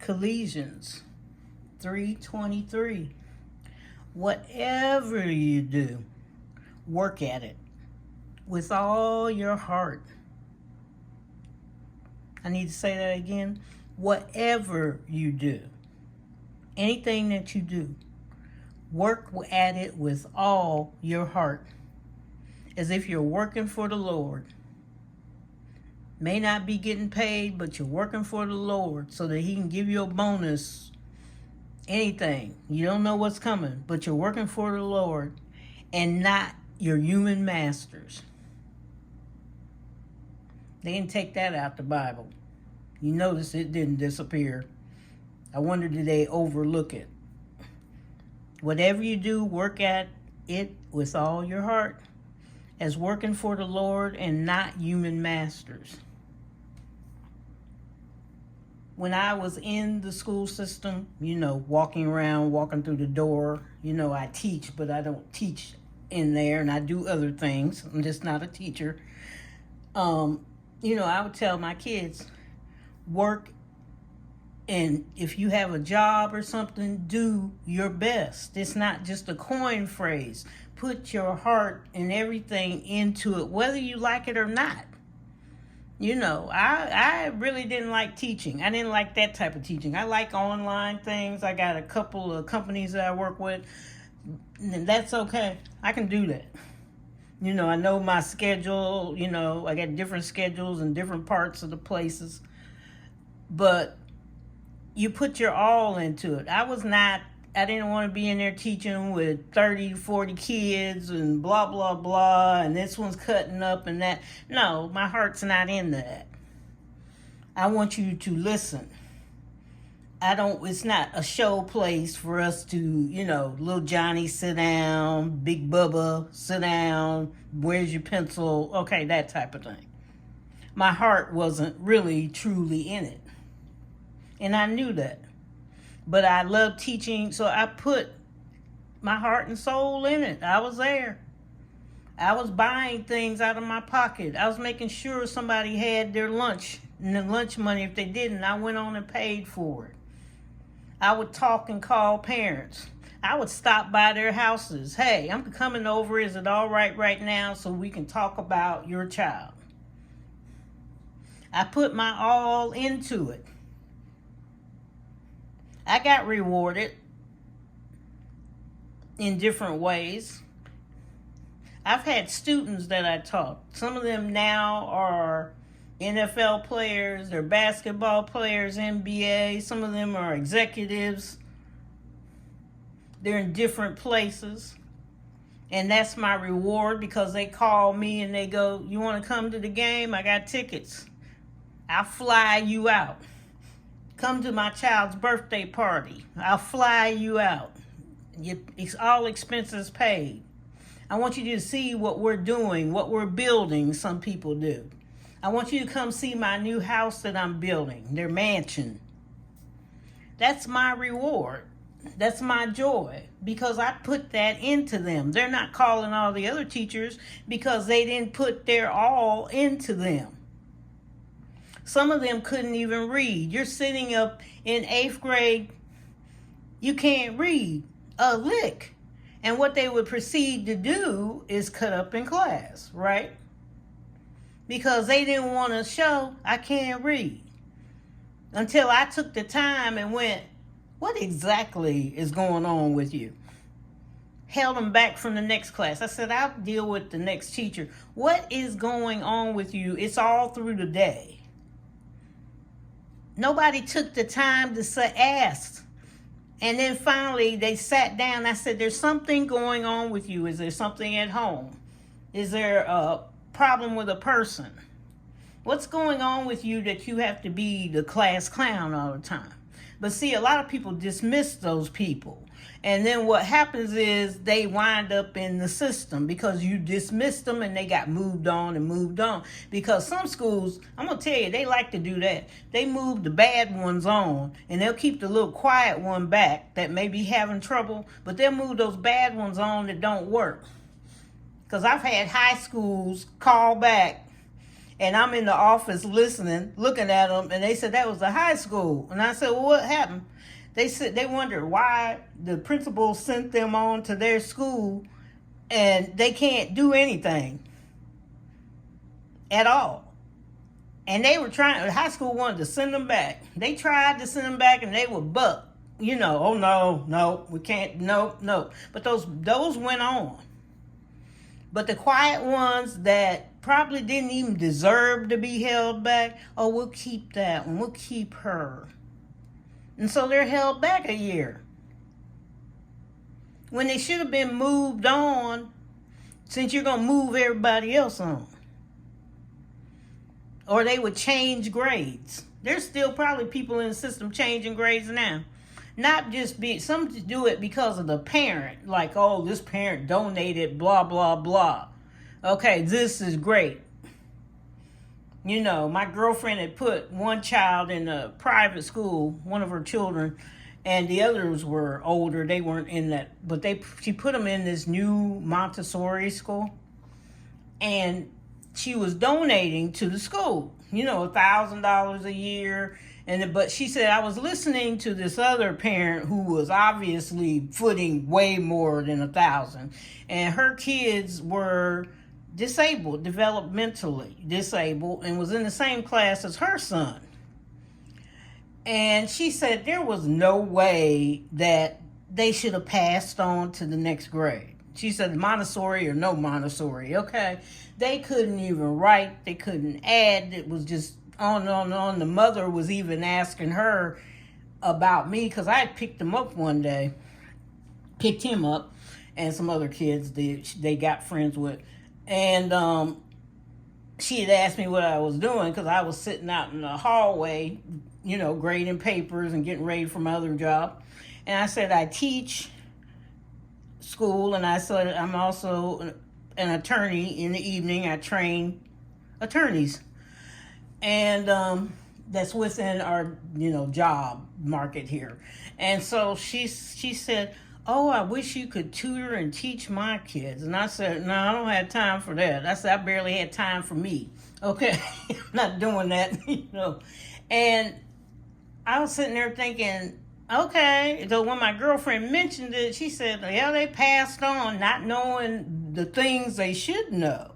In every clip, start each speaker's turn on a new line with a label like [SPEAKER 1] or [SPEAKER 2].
[SPEAKER 1] Colossians 3:23. Whatever you do, work at it with all your heart. I need to say that again. Whatever you do, anything that you do, work at it with all your heart, as if you're working for the Lord. May not be getting paid, but you're working for the Lord so that He can give you a bonus. Anything. You don't know what's coming, but you're working for the Lord and not your human masters. They didn't take that out the Bible. You notice it didn't disappear. I wonder, did they overlook it? Whatever you do, work at it with all your heart, as working for the Lord and not human masters. When I was in the school system, walking around, walking through the door, I teach, but I don't teach in there, and I do other things. I'm just not a teacher. I would tell my kids, work, and if you have a job or something, do your best. It's not just a coin phrase. Put your heart and everything into it, whether you like it or not. I really didn't like teaching. I didn't like that type of teaching. I like online things. I got a couple of companies that I work with, and that's okay. I can do that. I know my schedule. I got different schedules in different parts of the places. But you put your all into it. I didn't want to be in there teaching with 30, 40 kids and blah, blah, blah, and this one's cutting up and that. No, my heart's not in that. I want you to listen. It's not a show place for us to, little Johnny, sit down, Big Bubba, sit down, where's your pencil? Okay, that type of thing. My heart wasn't really, truly in it. And I knew that. But I love teaching, so I put my heart and soul in it. I was there. I was buying things out of my pocket. I was making sure somebody had their lunch and the lunch money. If they didn't, I went on and paid for it. I would talk and call parents. I would stop by their houses. Hey, I'm coming over. Is it all right now so we can talk about your child? I put my all into it. I got rewarded in different ways. I've had students that I taught. Some of them now are NFL players, they're basketball players, NBA. Some of them are executives. They're in different places. And that's my reward, because they call me and they go, you want to come to the game? I got tickets. I'll fly you out. Come to my child's birthday party. I'll fly you out. It's all expenses paid. I want you to see what we're doing, what we're building, some people do. I want you to come see my new house that I'm building, their mansion. That's my reward. That's my joy, because I put that into them. They're not calling all the other teachers because they didn't put their all into them. Some of them couldn't even read. You're sitting up in 8th grade, you can't read a lick. And what they would proceed to do is cut up in class, right? Because they didn't want to show, I can't read. Until I took the time and went, what exactly is going on with you? Held them back from the next class. I said, I'll deal with the next teacher. What is going on with you? It's all through the day. Nobody took the time to ask. And then finally they sat down. I said, there's something going on with you. Is there something at home? Is there a problem with a person? What's going on with you that you have to be the class clown all the time? But see, a lot of people dismiss those people. And then what happens is they wind up in the system because you dismissed them and they got moved on and moved on. Because some schools, I'm going to tell you, they like to do that. They move the bad ones on and they'll keep the little quiet one back that may be having trouble, but they'll move those bad ones on that don't work. Because I've had high schools call back And I'm in the office listening, looking at them, and they said that was a high school. And I said, well, what happened? They said they wondered why the principal sent them on to their school and they can't do anything at all. And they were trying, the high school wanted to send them back. They tried to send them back and they were bucked. Oh no, we can't, no. But those went on. But the quiet ones that probably didn't even deserve to be held back, oh, we'll keep that one, we'll keep her. And so they're held back a year. When they should have been moved on, since you're going to move everybody else on. Or they would change grades. There's still probably people in the system changing grades now. Not just some do it because of the parent. Like, oh, this parent donated, blah, blah, blah. Okay, this is great. My girlfriend had put one child in a private school, one of her children, and the others were older. They weren't in that, but she put them in this new Montessori school, and she was donating to the school, $1,000 a year. But she said, I was listening to this other parent who was obviously footing way more than 1,000, and her kids were disabled, developmentally disabled, and was in the same class as her son. And she said there was no way that they should have passed on to the next grade. She said Montessori or no Montessori, okay? They couldn't even write, they couldn't add, it was just on and on and on. The mother was even asking her about me, because I had picked him up one day, and some other kids they got friends with. And she had asked me what I was doing, because I was sitting out in the hallway, grading papers and getting ready for my other job. And I said, I teach school, and I said, I'm also an attorney in the evening. I train attorneys. And that's within our, job market here. And so she said, oh, I wish you could tutor and teach my kids. And I said, no, I don't have time for that. I said, I barely had time for me. Okay, I'm not doing that, And I was sitting there thinking, okay. So when my girlfriend mentioned it, she said, yeah, they passed on not knowing the things they should know.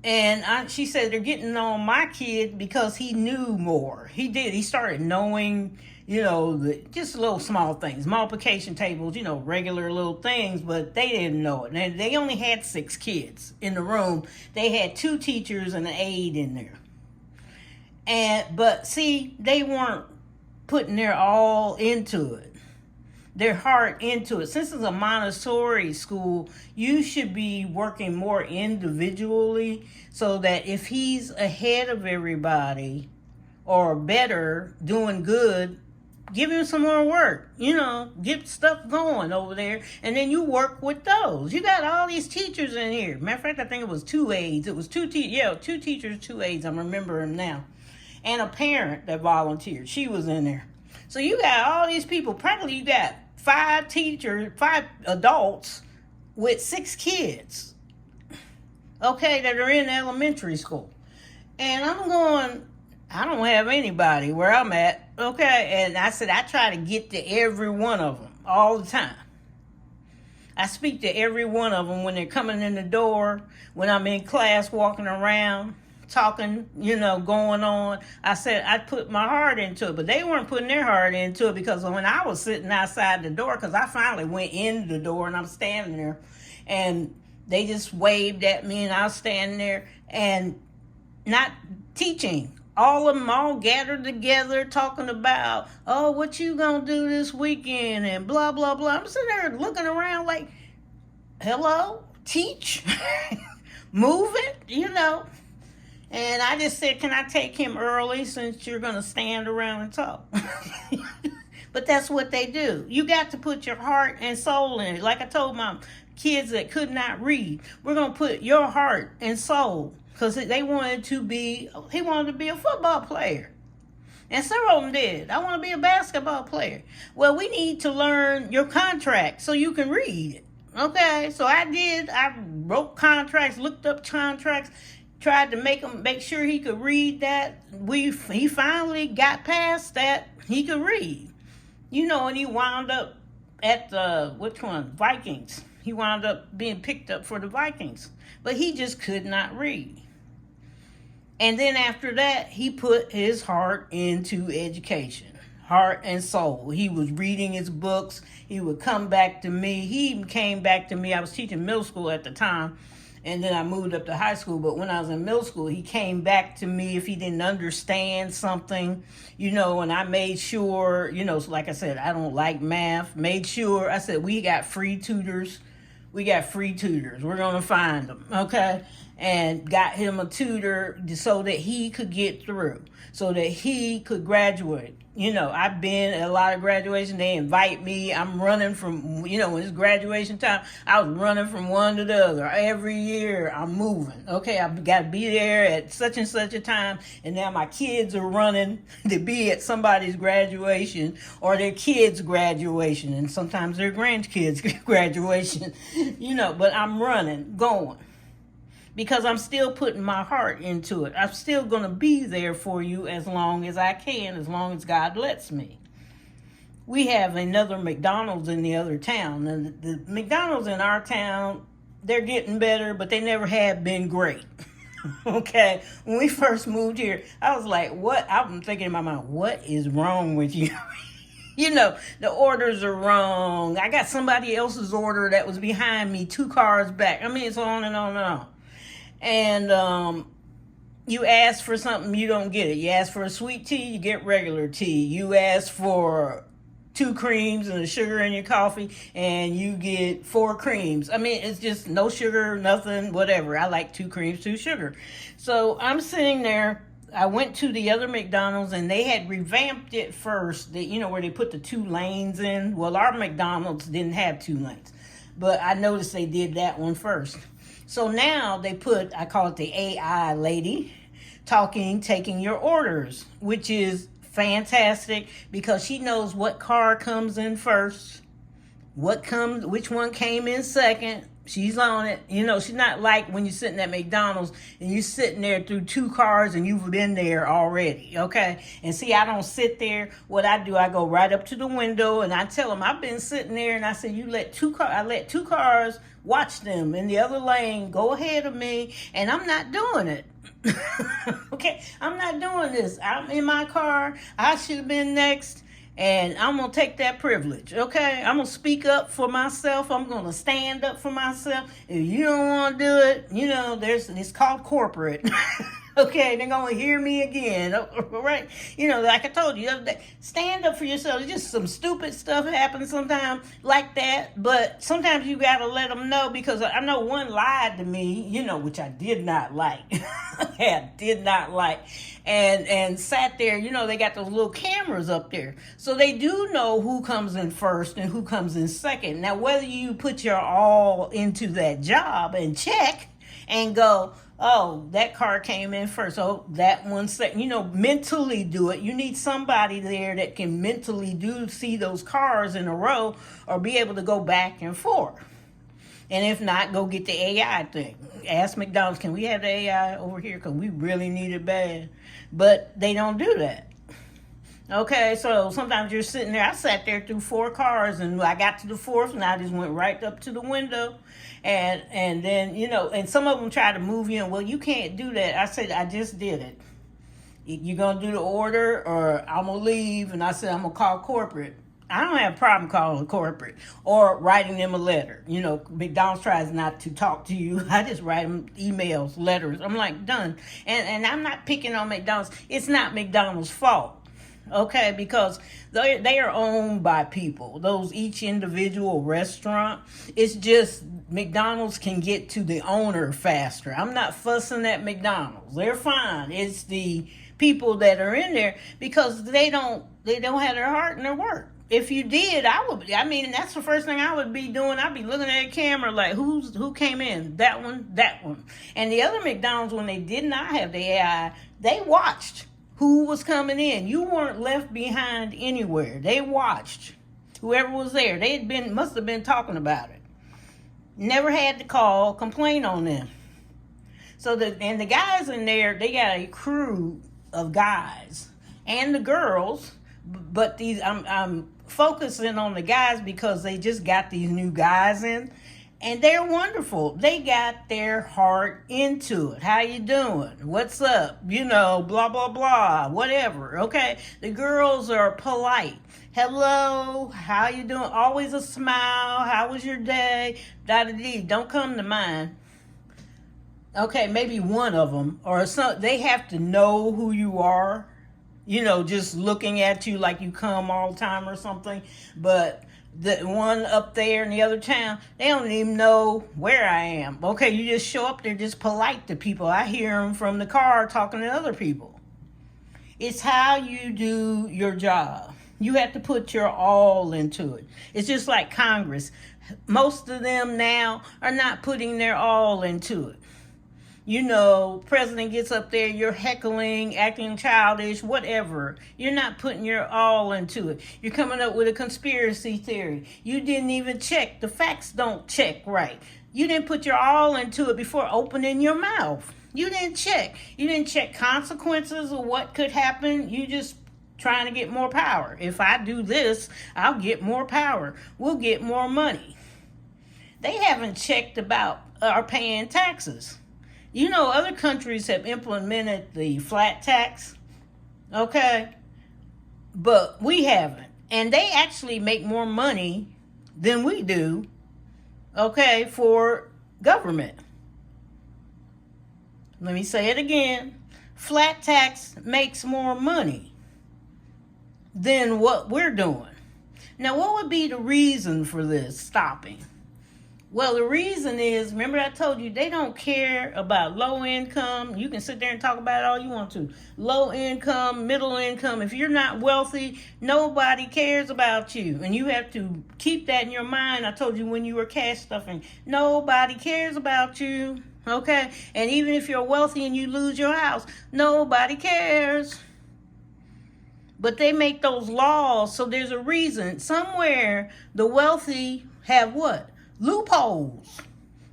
[SPEAKER 1] And she said they're getting on my kid because he knew more. He did. He started knowing, just little small things, multiplication tables, regular little things, but they didn't know it. And they only had 6 kids in the room. They had 2 teachers and an aide in there. But see, they weren't putting their all into it, their heart into it. Since it's a Montessori school, you should be working more individually, so that if he's ahead of everybody or better, doing good, give him some more work, get stuff going over there, and then you work with those. You got all these teachers in here. Matter of fact, I think it was 2 aides. It was 2 teachers, 2 aides. I'm remembering now. And a parent that volunteered. She was in there. So you got all these people. Practically you got 5 adults with 6 kids, okay, that are in elementary school. And I'm going, I don't have anybody where I'm at, okay? And I said, I try to get to every one of them all the time. I speak to every one of them when they're coming in the door, when I'm in class walking around, talking, going on. I said I put my heart into it, but they weren't putting their heart into it, because when I was sitting outside the door, because I finally went in the door and I'm standing there, and they just waved at me, and I was standing there and not teaching. All of them all gathered together talking about, oh, what you gonna do this weekend and blah, blah, blah. I'm sitting there looking around like, hello, teach, move it, And I just said, can I take him early since you're going to stand around and talk? But that's what they do. You got to put your heart and soul in it. Like I told my kids that could not read, we're going to put your heart and soul, because he wanted to be a football player. And several of them did. I want to be a basketball player. Well, we need to learn your contract so you can read it. Okay, so I did. I wrote contracts, looked up contracts. tried to make sure he could read that. He finally got past that. He could read, and he wound up at the which one Vikings. He wound up being picked up for the Vikings, but he just could not read. And then after that, he put his heart into education, heart and soul. He was reading his books. He would come back to me. He even came back to me. I was teaching middle school at the time, and then I moved up to high school. But when I was in middle school, he came back to me if he didn't understand something, and I made sure, so like I said, I don't like math. Made sure, I said, we got free tutors. We're going to find them, okay? And got him a tutor so that he could get through, so that he could graduate. I've been at a lot of graduation. They invite me. I'm running from, when it's graduation time, I was running from one to the other. Every year I'm moving. Okay, I've got to be there at such and such a time. And now my kids are running to be at somebody's graduation or their kids' graduation. And sometimes their grandkids' graduation, but I'm running, going. Because I'm still putting my heart into it. I'm still going to be there for you as long as I can, as long as God lets me. We have another McDonald's in the other town. And the McDonald's in our town, they're getting better, but they never have been great. Okay? When we first moved here, I was like, what? I'm thinking in my mind, what is wrong with you? The orders are wrong. I got somebody else's order that was behind me 2 cars back. I mean, it's on and on and on. And you ask for something, you don't get it. You ask for a sweet tea, you get regular tea. You ask for 2 creams and the sugar in your coffee, and you get 4 creams. I mean, it's just no sugar, nothing, whatever. I like 2 creams, 2 sugar. So I'm sitting there. I went to the other McDonald's, and they had revamped it first, where they put the 2 lanes in. Well, our McDonald's didn't have 2 lanes, but I noticed they did that one first. So now they put, I call it the AI lady, taking your orders, which is fantastic because she knows what car comes in first, which one came in second. She's on it. She's not like when you're sitting at McDonald's and you're sitting there through 2 cars and you've been there already, okay? And see, I don't sit there. What I do, I go right up to the window and I tell them I've been sitting there, and I said, I let 2 cars watch them in the other lane go ahead of me, and I'm not doing it. Okay? I'm not doing this. I'm in my car. I should have been next. And I'm going to take that privilege, okay? I'm going to speak up for myself. I'm going to stand up for myself. If you don't want to do it, it's called corporate. Okay, they're going to hear me again, right? Like I told you the other day, stand up for yourself. It's just some stupid stuff happens sometimes like that, but sometimes you got to let them know, because I know one lied to me, which I did not like. I did not like. And sat there, they got those little cameras up there. So they do know who comes in first and who comes in second. Now, whether you put your all into that job and check and go, oh, that car came in first, oh, that one second, mentally do it. You need somebody there that can mentally see those cars in a row or be able to go back and forth. And if not, go get the AI thing. Ask McDonald's, can we have the AI over here? Because we really need it bad. But they don't do that. Okay, so sometimes you're sitting there. I sat there through 4 cars, and I got to the 4th, and I just went right up to the window. And then, and some of them try to move you in. Well, you can't do that. I said, I just did it. You're going to do the order, or I'm going to leave. And I said, I'm going to call corporate. I don't have a problem calling corporate or writing them a letter. McDonald's tries not to talk to you. I just write them emails, letters. I'm like, done. And I'm not picking on McDonald's. It's not McDonald's fault. Okay, because they are owned by people. Each individual restaurant, it's just McDonald's can get to the owner faster. I'm not fussing at McDonald's. They're fine. It's the people that are in there because they don't have their heart in their work. If you did, that's the first thing I would be doing. I'd be looking at a camera like, who came in? That one. And the other McDonald's, when they did not have the AI, they watched who was coming in. You weren't left behind anywhere. They watched whoever was there. Must have been talking about it. Never had to complain on them. So and the guys in there, they got a crew of guys and the girls, but I'm focusing on the guys because they just got these new guys in, and they're wonderful. They got their heart into it. How you doing? What's up? Blah blah blah, whatever. Okay, the girls are polite. Hello, how you doing? Always a smile. How was your day? Da-da-dee. Don't come to mine. Okay, maybe one of them or some. They have to know who you are. Just looking at you like you come all the time or something. But the one up there in the other town, they don't even know where I am. Okay, you just show up there just polite to people. I hear them from the car talking to other people. It's how you do your job. You have to put your all into it. It's just like Congress. Most of them now are not putting their all into it. President gets up there, you're heckling, acting childish, whatever. You're not putting your all into it. You're coming up with a conspiracy theory. You didn't even check. The facts don't check right. You didn't put your all into it before opening your mouth. You didn't check. You didn't check consequences of what could happen. You just trying to get more power. If I do this, I'll get more power. We'll get more money. They haven't checked about our paying taxes. Other countries have implemented the flat tax, okay? But we haven't. And they actually make more money than we do, okay, for government. Let me say it again. Flat tax makes more money than what we're doing. Now, what would be the reason for this stopping? Well, the reason is, remember I told you, they don't care about low income. You can sit there and talk about it all you want to. Low income, middle income. If you're not wealthy, nobody cares about you. And you have to keep that in your mind. I told you when you were cash stuffing, nobody cares about you. Okay? And even if you're wealthy and you lose your house, nobody cares. But they make those laws, so there's a reason. Somewhere, the wealthy have what? Loopholes.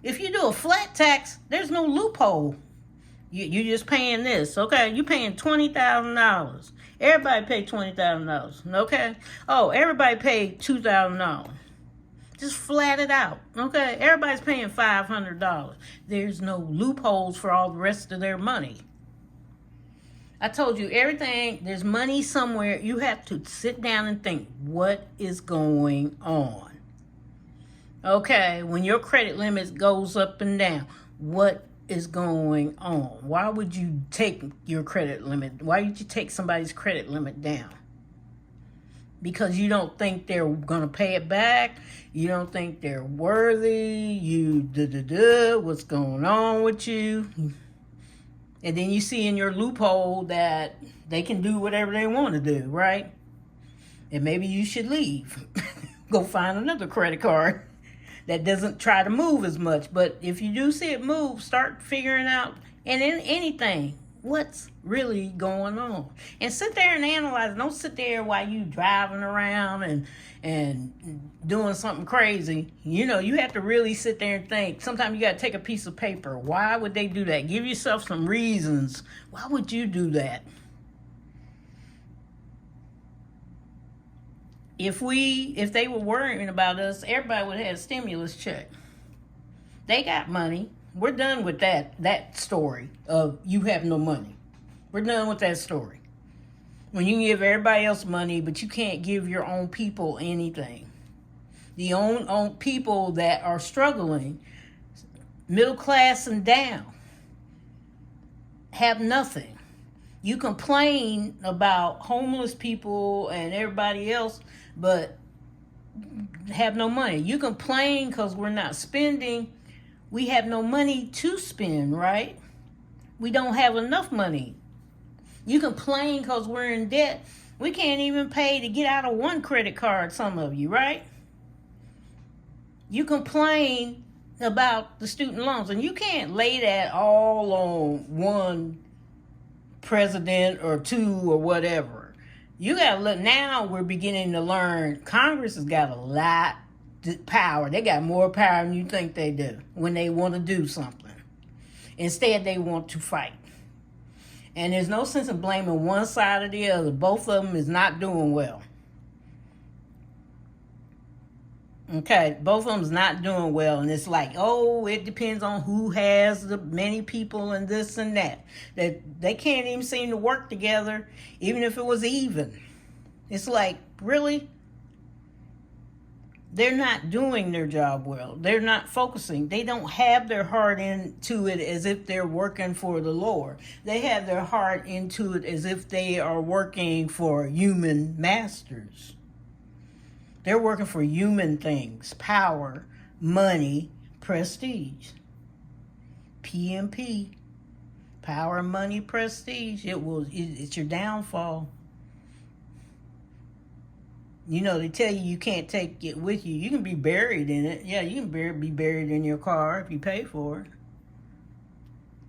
[SPEAKER 1] If you do a flat tax, there's no loophole. You're just paying this, okay? You're paying $20,000. Everybody pay $20,000, okay? Oh, everybody pay $2,000. Just flat it out, okay? Everybody's paying $500. There's no loopholes for all the rest of their money. I told you, everything, there's money somewhere. You have to sit down and think, what is going on? Okay, when your credit limit goes up and down, what is going on? Why would you take your credit limit? Why would you take somebody's credit limit down? Because you don't think they're going to pay it back. You don't think they're worthy. What's going on with you? And then you see in your loophole that they can do whatever they want to do, right? And maybe you should leave. Go find another credit card that doesn't try to move as much. But if you do see it move, start figuring out, and in anything, what's really going on. And sit there and analyze it. Don't sit there while you driving around and doing something crazy. You have to really sit there and think. Sometimes you got to take a piece of paper. Why would they do that? Give yourself some reasons. Why would you do that? If they were worrying about us, everybody would have had a stimulus check. They got money. We're done with that story of you have no money. We're done with that story. When you can give everybody else money, but you can't give your own people anything. The own people that are struggling, middle class and down, have nothing. You complain about homeless people and everybody else, but have no money. You complain because we're not spending. We have no money to spend, right? We don't have enough money. You complain because we're in debt. We can't even pay to get out of one credit card, some of you, right? You complain about the student loans, and you can't lay that all on one president or two or whatever. You got to look. Now we're beginning to learn Congress has got a lot of power. They got more power than you think they do when they want to do something. Instead, they want to fight. And there's no sense in blaming one side or the other. Both of them is not doing well. Okay, both of them's not doing well, and it's like, oh, it depends on who has the many people and this and that. That they can't even seem to work together, even if it was even. It's like, really? They're not doing their job well. They're not focusing. They don't have their heart into it as if they're working for the Lord. They have their heart into it as if they are working for human masters. They're working for human things, power, money, prestige. PMP, power, money, prestige. It's your downfall. You know, they tell you can't take it with you. You can be buried in it. Yeah, you can be buried in your car if you pay for it.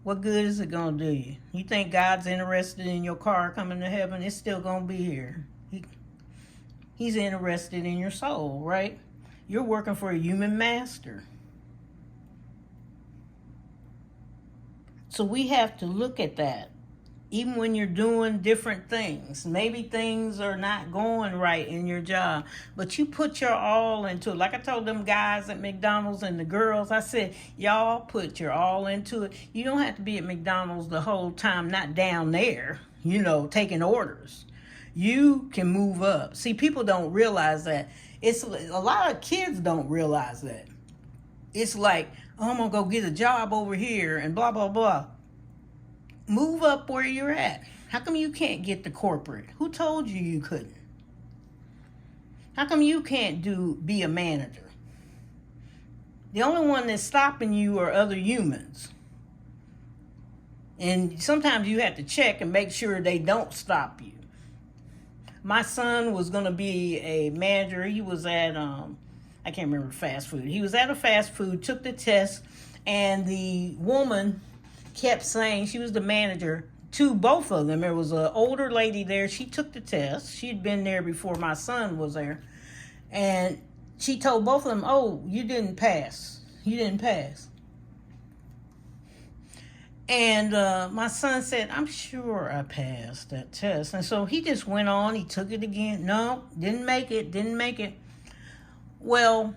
[SPEAKER 1] What good is it going to do you? You think God's interested in your car coming to heaven? It's still going to be here. He's interested in your soul, right? You're working for a human master. So we have to look at that. Even when you're doing different things, maybe things are not going right in your job, but you put your all into it. Like I told them guys at McDonald's and the girls, I said, y'all put your all into it. You don't have to be at McDonald's the whole time, not down there, taking orders. You can move up. See, people don't realize that. It's a lot of kids don't realize that. It's like, oh, I'm going to go get a job over here and blah, blah, blah. Move up where you're at. How come you can't get to corporate? Who told you couldn't? How come you can't be a manager? The only one that's stopping you are other humans. And sometimes you have to check and make sure they don't stop you. My son was going to be a manager. He was at, I can't remember, fast food. He was at a fast food, took the test, and the woman kept saying, she was the manager, to both of them. There was an older lady there. She took the test. She'd been there before my son was there. And she told both of them, oh, you didn't pass. You didn't pass. And my son said, I'm sure I passed that test. And so he just went on. He took it again. No, didn't make it. Well,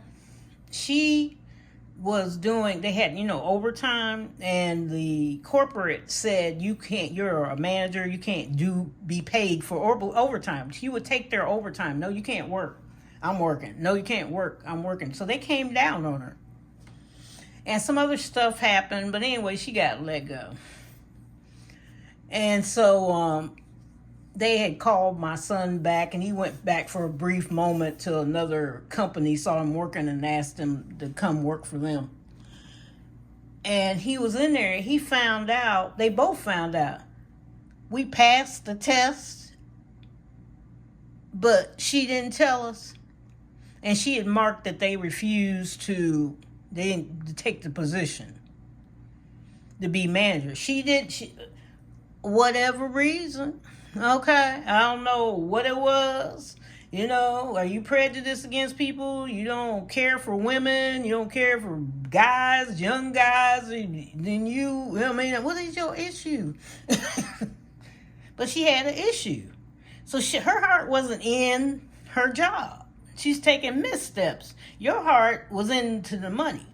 [SPEAKER 1] she was doing, they had, overtime. And the corporate said, you're a manager. You can't be paid for overtime. She would take their overtime. No, you can't work. I'm working. No, you can't work. I'm working. So they came down on her. And some other stuff happened, but anyway, she got let go. And so they had called my son back, and he went back for a brief moment to another company, saw him working, and asked him to come work for them. And he was in there, and they both found out, we passed the test, but she didn't tell us. And she had marked that they refused they didn't take the position to be manager. Whatever reason, okay, I don't know what it was. Are you prejudiced against people? You don't care for women? You don't care for guys, young guys? What is your issue? But she had an issue. So her heart wasn't in her job. She's taking missteps. Your heart was into the money.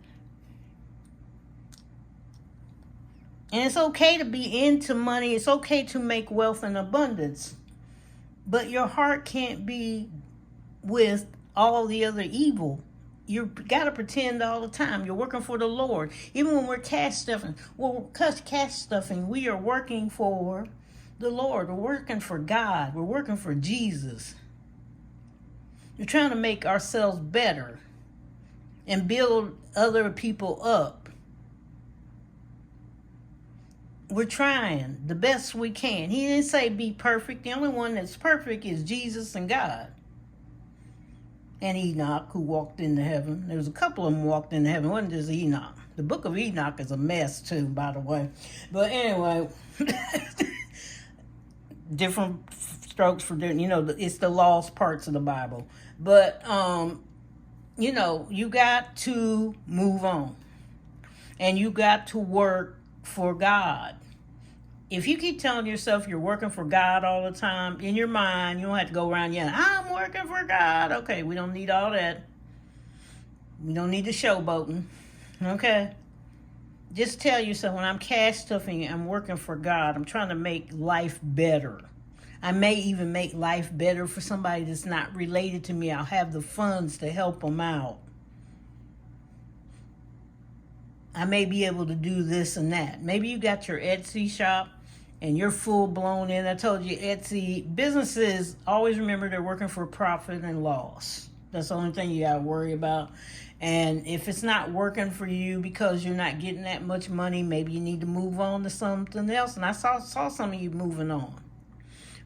[SPEAKER 1] And it's okay to be into money. It's okay to make wealth and abundance. But your heart can't be with all the other evil. You got to pretend all the time. You're working for the Lord. Even when we're cash stuffing, we are working for the Lord. We're working for God. We're working for Jesus. We're trying to make ourselves better and build other people up. We're trying the best we can. He didn't say be perfect. The only one that's perfect is Jesus and God. And Enoch, who walked into heaven. There was a couple of them walked into heaven. It wasn't just Enoch. The book of Enoch is a mess too, by the way. But anyway, different strokes for different, it's the lost parts of the Bible. But, you got to move on. And you got to work for God. If you keep telling yourself you're working for God all the time, in your mind, you don't have to go around yelling, I'm working for God. Okay, we don't need all that. We don't need the showboating. Okay? Just tell yourself, when I'm cash stuffing, I'm working for God. I'm trying to make life better. I may even make life better for somebody that's not related to me. I'll have the funds to help them out. I may be able to do this and that. Maybe you got your Etsy shop and you're full blown in. I told you, Etsy businesses, always remember they're working for profit and loss. That's the only thing you got to worry about. And if it's not working for you because you're not getting that much money, maybe you need to move on to something else. And I saw some of you moving on.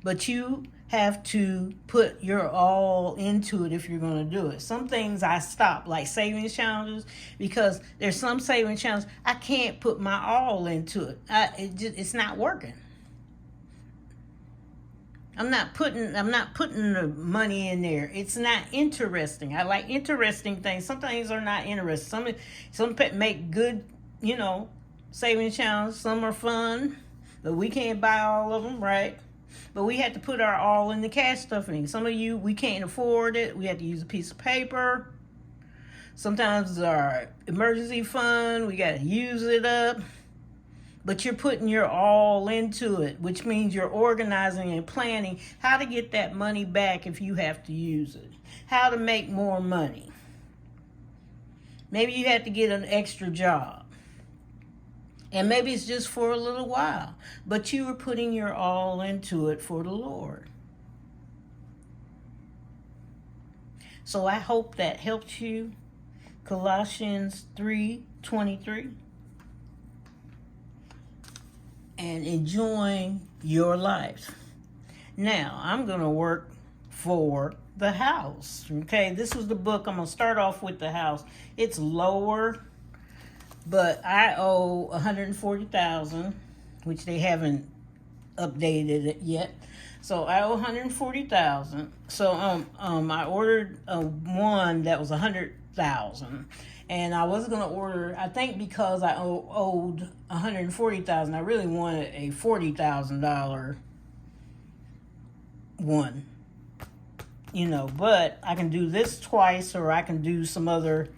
[SPEAKER 1] But you have to put your all into it if you're going to do it. Some things I stop, like savings challenges, because there's some savings challenges I can't put my all into it. It's not working. I'm not putting the money in there. It's not interesting. I like interesting things. Some things are not interesting. Some make good, savings challenges. Some are fun, but we can't buy all of them, right? But we had to put our all in the cash stuffing. Some of you, we can't afford it. We had to use a piece of paper. Sometimes it's our emergency fund. We got to use it up. But you're putting your all into it, which means you're organizing and planning how to get that money back if you have to use it. How to make more money. Maybe you have to get an extra job. And maybe it's just for a little while. But you were putting your all into it for the Lord. So I hope that helped you. Colossians 3:23. And enjoying your life. Now, I'm going to work for the house. Okay, this was the book. I'm going to start off with the house. It's lower. But I owe $140,000, which they haven't updated it yet. So I owe $140,000. So I ordered one that was $100,000, and I was gonna order. I think because I owed $140,000, I really wanted a $40,000 one. But I can do this twice, or I can do some other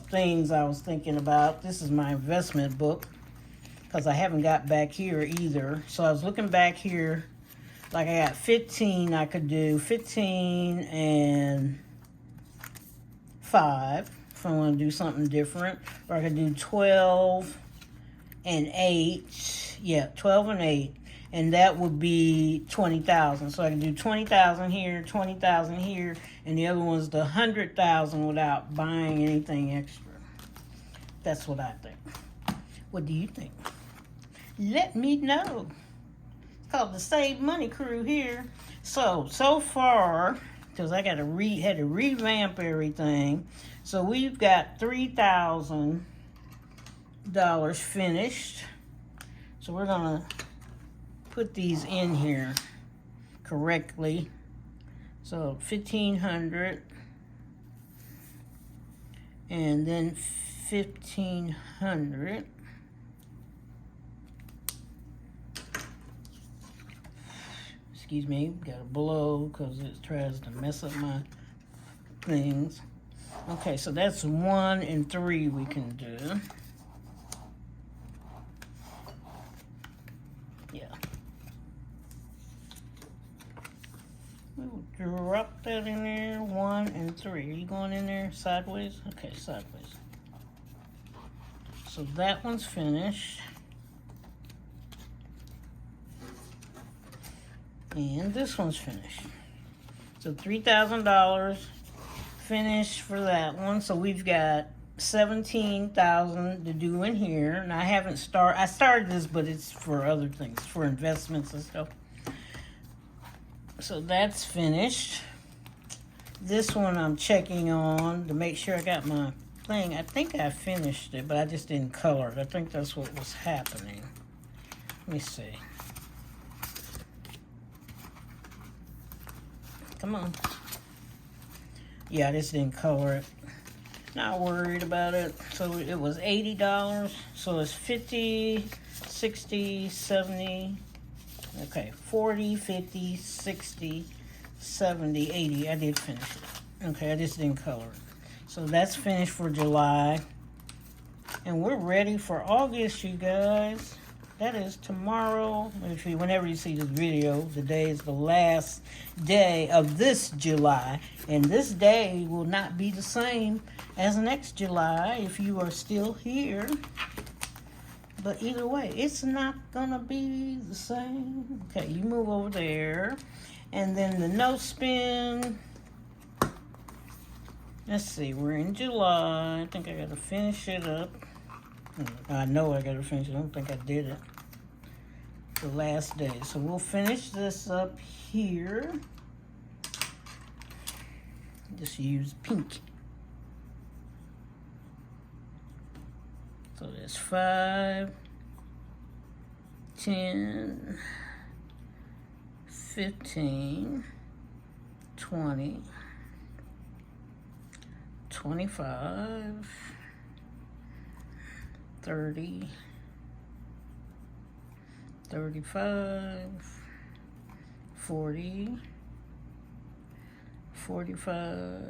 [SPEAKER 1] things I was thinking about. This is my investment book, because I haven't got back here either. So I was looking back here, like I got 15 I could do, 15 and 5 if I want to do something different. Or I could do 12 and 8. Yeah, 12 and 8. And that would be 20,000. So I can do 20,000 here, 20,000 here, and the other one's the 100,000 without buying anything extra. That's what I think. What do you think? Let me know. It's called the Save Money Crew here. So far, because I had to revamp everything. So we've got $3,000 finished. So we're gonna put these in here correctly. So 1,500, and then 1,500. Excuse me, got to blow because it tries to mess up my things. Okay, so that's 1 and 3 we can do. Yeah. We'll drop that in there. 1 and 3. Are you going in there sideways? Okay, sideways. So that one's finished. And this one's finished. So $3,000 finished for that one. So we've got 17,000 to do in here. And I haven't started. I started this, but it's for other things, for investments and stuff. So that's finished. This one I'm checking on to make sure I got my thing. I think I finished it, but I just didn't color it. I think that's what was happening. Let me see. Come on. Yeah, I just didn't color it. Not worried about it. So it was $80. So it's 50, 60, 70. Okay, 40, 50, 60, 70, 80. I did finish it. Okay, I just didn't color it. So that's finished for July. And we're ready for August, you guys. That is tomorrow. Whenever you see this video, today is the last day of this July. And this day will not be the same as next July if you are still here. But either way, it's not going to be the same. Okay, you move over there. And then the no spin. Let's see, we're in July. I think I got to finish it up. I know I got to finish it. I don't think I did it. The last day. So we'll finish this up here. Just use pink. So there's 5, 10, 15, 20, 25, 30, 35, 40, 45,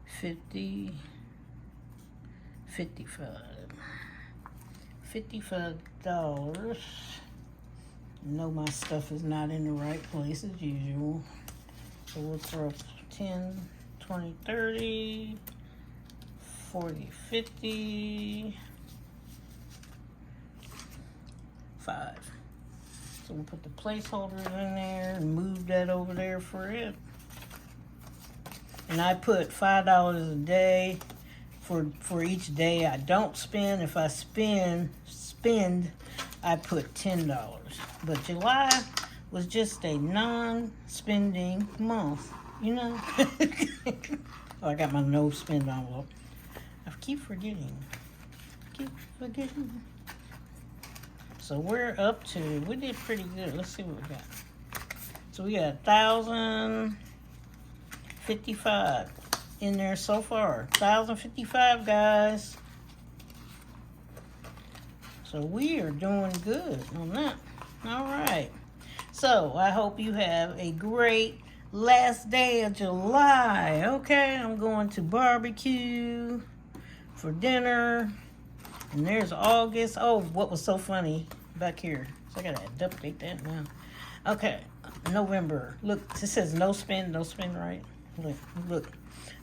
[SPEAKER 1] 50, 55. $55. Know my stuff is not in the right place as usual. So we'll throw 10, 20, 30, 40, 50, 5. So we'll put the placeholders in there and move that over there for it. And I put $5 a day for each day I don't spend. If I spend, I put $10. But July was just a non-spending month, you know. Oh, I got my no spend envelope. I keep forgetting. So we're up to, we did pretty good. Let's see what we got. So we got 1,055 in there so far. 1,055, guys. So we are doing good on that. All right. So I hope you have a great last day of July. Okay, I'm going to barbecue for dinner. And there's August. Oh, what was so funny back here? So I gotta update that now. Okay, November. Look, it says no spend, right? Look,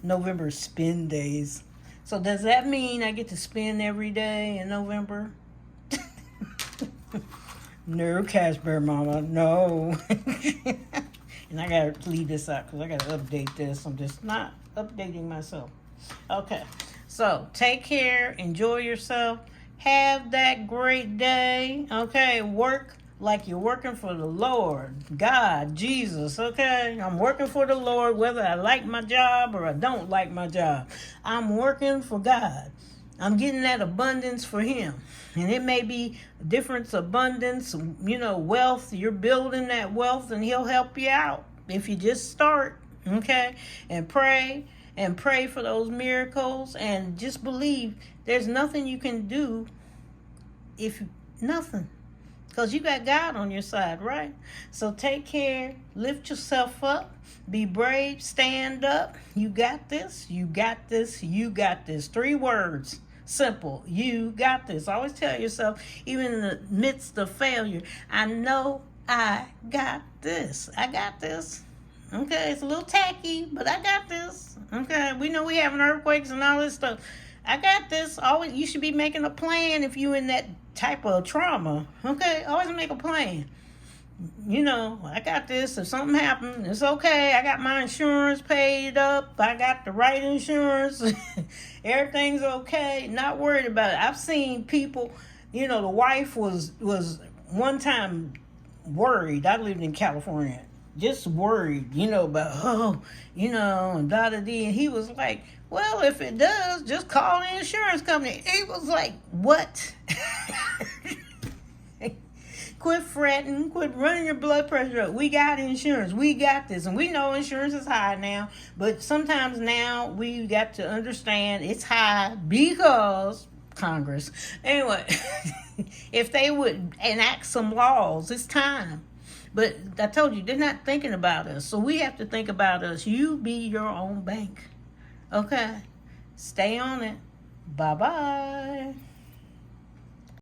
[SPEAKER 1] November spend days. So does that mean I get to spend every day in November? No, Casper Mama, no. And I gotta leave this out because I gotta update this. I'm just not updating myself. Okay, so take care, enjoy yourself, have that great day. Okay, work like you're working for the Lord, God, Jesus. Okay, I'm working for the Lord whether I like my job or I don't like my job. I'm working for God. I'm getting that abundance for Him. And it may be different abundance, you know, wealth. You're building that wealth and He'll help you out if you just start, okay? And pray for those miracles and just believe there's nothing you can do nothing. Because you got God on your side, right? So take care, lift yourself up, be brave, stand up. You got this, you got this, you got this. 3 words. Simple. You got this. Always tell yourself, even in the midst of failure, I know I got this. I got this. Okay, it's a little tacky, but I got this. Okay, we know we having earthquakes and all this stuff. I got this. Always, you should be making a plan if you in that type of trauma. Okay, always make a plan. You know, I got this. If something happened, it's okay. I got my insurance paid up. I got the right insurance. Everything's okay. Not worried about it. I've seen people, you know, the wife was one time worried. I lived in California. Just worried, you know, about, and da-da-dee. And he was like, well, if it does, just call the insurance company. He was like, what? Quit fretting. Quit running your blood pressure up. We got insurance. We got this. And we know insurance is high now. But sometimes now we got to understand it's high because Congress. Anyway, if they would enact some laws, it's time. But I told you, they're not thinking about us. So we have to think about us. You be your own bank. Okay? Stay on it. Bye-bye.